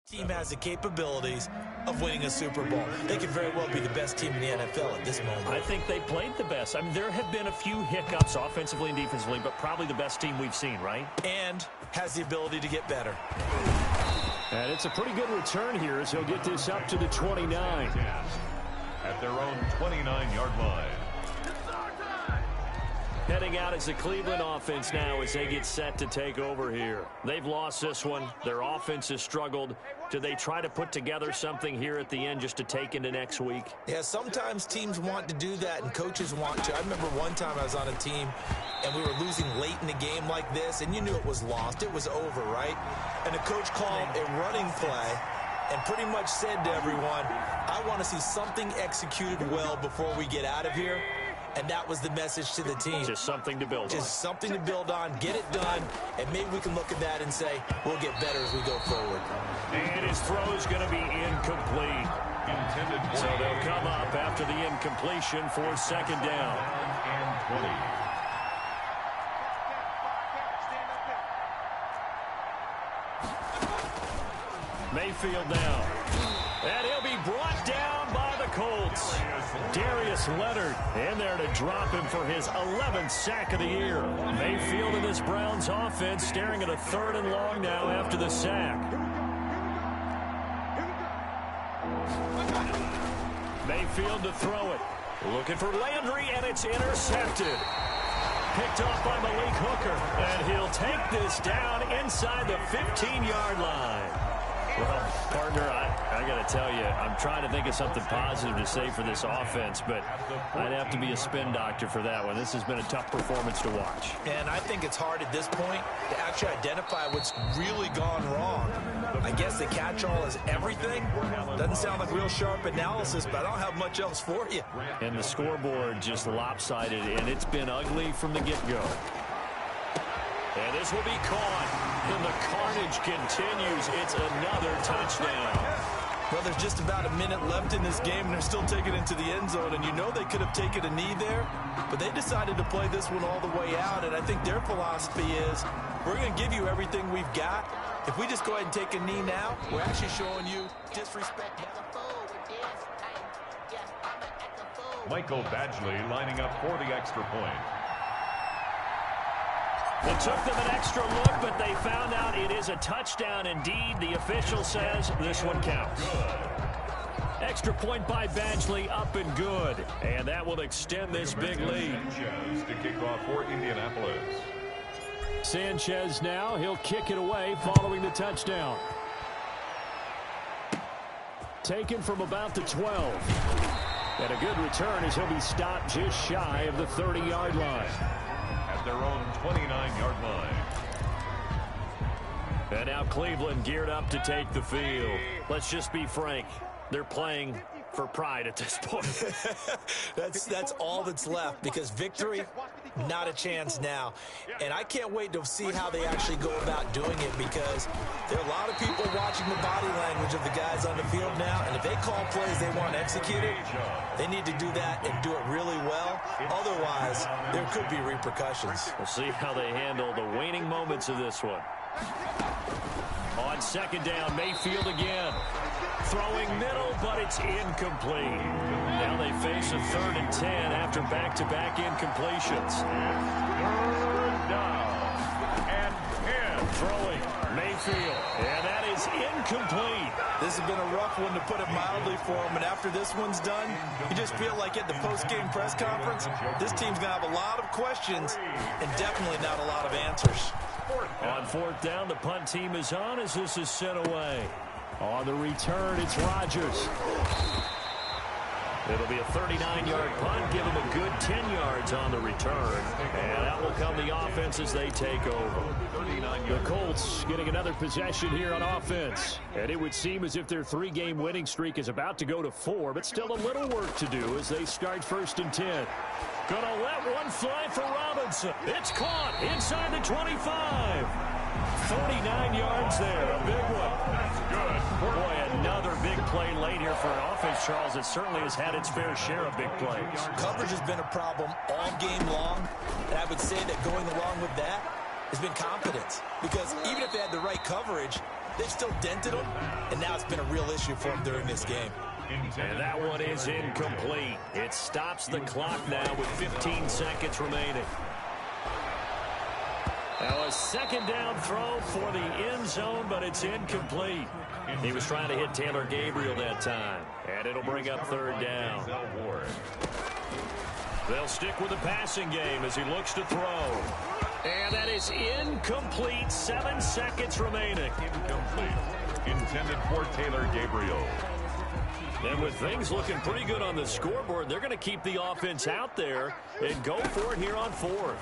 team has the capabilities of winning a Super Bowl. They could very well be the best team in the NFL at this moment. I think they played the best. I mean, there have been a few hiccups offensively and defensively, but probably the best team we've seen, right? And has the ability to get better. And it's a pretty good return here as he'll get this up to the 29. At their own 29-yard line. Heading out is the Cleveland offense now as they get set to take over here. They've lost this one. Their offense has struggled. Do they try to put together something here at the end just to take into next week? Yeah, sometimes teams want to do that and coaches want to. I remember one time I was on a team and we were losing late in the game like this, and you knew it was lost. It was over, right? And the coach called a running play and pretty much said to everyone, I want to see something executed well before we get out of here. And that was the message to the team. Just something to build on. Just something to build on, get it done, and maybe we can look at that and say, we'll get better as we go forward. And his throw is going to be incomplete. So they'll come up after the incompletion for 2nd down. And 20. Mayfield now. And he'll be brought down by the Colts. Darius Leonard in there to drop him for his 11th sack of the year. Mayfield in this Browns offense staring at a 3rd and long now after the sack. Mayfield to throw it. Looking for Landry, and it's intercepted. Picked off by Malik Hooker. And he'll take this down inside the 15-yard line. Well, partner, I got to tell you, I'm trying to think of something positive to say for this offense, but I'd have to be a spin doctor for that one. This has been a tough performance to watch. And I think it's hard at this point to actually identify what's really gone wrong. I guess the catch-all is everything. Doesn't sound like real sharp analysis, but I don't have much else for you. And the scoreboard just lopsided, and it's been ugly from the get-go. And this will be caught. And the carnage continues. It's another touchdown. Well, there's just about a minute left in this game, and they're still taking it to the end zone. And you know they could have taken a knee there, but they decided to play this one all the way out. And I think their philosophy is, we're going to give you everything we've got. If we just go ahead and take a knee now, we're actually showing you disrespect. Michael Badgley lining up for the extra point. It took them an extra look, but they found out it is a touchdown indeed. The official says this one counts. Extra point by Badgley, up and good. And that will extend this big lead. Sanchez to kick off for Indianapolis. Sanchez now, he'll kick it away following the touchdown. Taken from about the 12. And a good return as he'll be stopped just shy of the 30-yard line. At their own 29-yard line. And now Cleveland geared up to take the field. Let's just be frank. They're playing for pride at this point. That's all that's left, because victory, not a chance now. And I can't wait to see how they actually go about doing it, because there are a lot of people watching the body language of the guys on the field now, and if they call plays they want executed, they need to do that and do it really well. Otherwise, there could be repercussions. We'll see how they handle the waning moments of this one. On 2nd down, Mayfield again. Throwing middle, but it's incomplete. Now they face a 3rd and 10 after back-to-back incompletions. 3rd down and 10. Throwing Mayfield, and that is incomplete. This has been a rough one, to put it mildly, for him. And after this one's done, you just feel like at the post-game press conference, this team's going to have a lot of questions and definitely not a lot of answers. On 4th down, the punt team is on as this is sent away. On the return, it's Rodgers. It'll be a 39-yard punt, give him a good 10 yards on the return. And out will come the offense as they take over. The Colts getting another possession here on offense. And it would seem as if their 3-game winning streak is about to go to 4, but still a little work to do as they start 1st and 10. Gonna let one fly for Robinson. It's caught inside the 25. 39 yards there, a big one. That's good. Boy, another big play late here for an offense, Charles. It certainly has had its fair share of big plays. Coverage has been a problem all game long, and I would say that going along with that has been confidence. Because even if they had the right coverage, they've still dented them, and now it's been a real issue for them during this game. And that one is incomplete. It stops the clock now with 15 seconds remaining. Now a 2nd down throw for the end zone, but it's incomplete. He was trying to hit Taylor Gabriel that time. And it'll bring up 3rd down. They'll stick with the passing game as he looks to throw. And that is incomplete. 7 seconds remaining. Incomplete. Intended for Taylor Gabriel. And with things looking pretty good on the scoreboard, they're going to keep the offense out there and go for it here on 4th.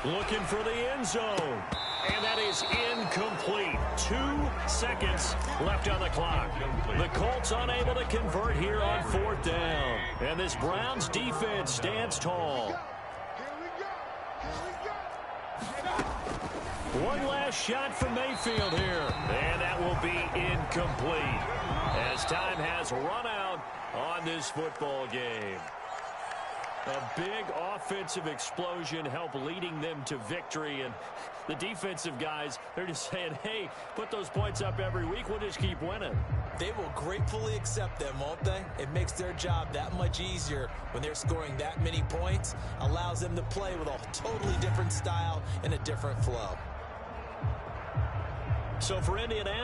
Looking for the end zone. And that is incomplete. 2 seconds left on the clock. The Colts unable to convert here on 4th down. And this Browns defense stands tall. One last shot from Mayfield here. And that will be incomplete as time has run out on this football game. A big offensive explosion helped leading them to victory. And the defensive guys, they're just saying, hey, put those points up every week. We'll just keep winning. They will gratefully accept them, won't they? It makes their job that much easier when they're scoring that many points. Allows them to play with a totally different style and a different flow. So for Indianapolis,